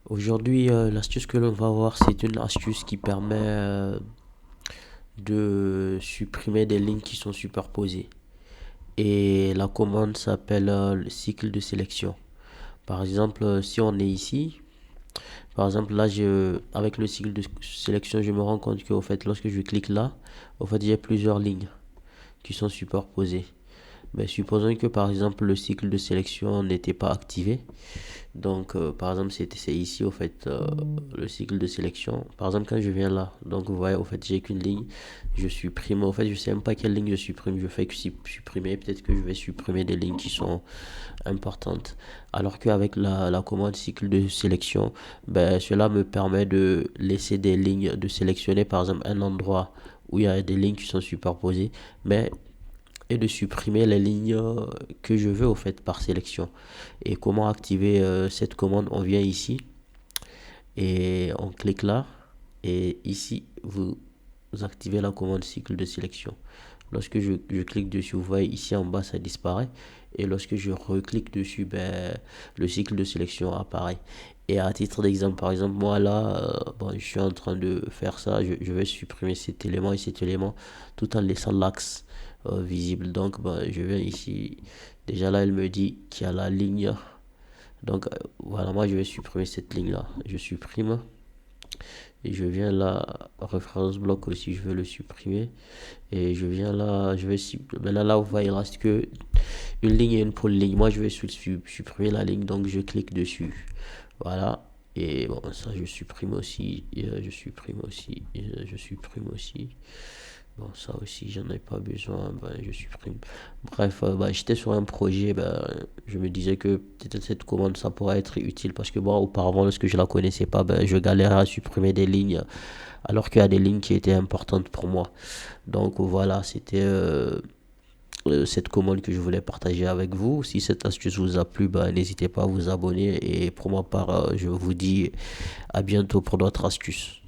Aujourd'hui, l'astuce que l'on va voir, c'est une astuce qui permet de supprimer des lignes qui sont superposées. Et la commande s'appelle le cycle de sélection. Par exemple, si on est ici, par exemple là, avec le cycle de sélection, je me rends compte que au fait, lorsque je clique là, au fait, j'ai plusieurs lignes qui sont superposées. Mais supposons que par exemple le cycle de sélection n'était pas activé. Donc, par exemple, c'est ici, au fait, le cycle de sélection. Par exemple, quand je viens là, donc vous voyez, au fait, j'ai qu'une ligne, je supprime. Au fait, je sais même pas quelle ligne je supprime. Je fais que supprimer. Peut-être que je vais supprimer des lignes qui sont importantes. Alors qu'avec la commande cycle de sélection, ben, cela me permet de laisser des lignes, de sélectionner, par exemple, un endroit où il y a des lignes qui sont superposées, mais et de supprimer les lignes que je veux au fait par sélection. Et comment activer cette commande? On vient ici et on clique là. Et ici, vous activez la commande cycle de sélection. Lorsque je clique dessus, vous voyez ici en bas, ça disparaît. Et lorsque je reclique dessus, ben, le cycle de sélection apparaît. Et à titre d'exemple, par exemple, moi là, bon, je suis en train de faire ça. Je vais supprimer cet élément et cet élément tout en laissant l'axe visible. Donc, ben, je viens ici. Déjà là, elle me dit qu'il y a la ligne. Donc, voilà, moi je vais supprimer cette ligne là. Je supprime. Et je viens là, référence bloc aussi, je veux le supprimer. Et je viens là, maintenant là, vous voyez, il reste que une ligne et une polyligne. Moi, je vais supprimer la ligne, donc je clique dessus. Voilà. Et bon, ça, je supprime aussi. Je supprime aussi. Je supprime aussi. Bon, ça aussi, j'en ai pas besoin. Ben, je supprime. Bref, ben, j'étais sur un projet. Ben, je me disais que peut-être cette commande, ça pourrait être utile. Parce que bon, auparavant, lorsque je la connaissais pas, ben, je galérais à supprimer des lignes. Alors qu'il y a des lignes qui étaient importantes pour moi. Donc voilà, c'était cette commande que je voulais partager avec vous. Si cette astuce vous a plu, bah, n'hésitez pas à vous abonner. Et pour ma part, je vous dis à bientôt pour d'autres astuces.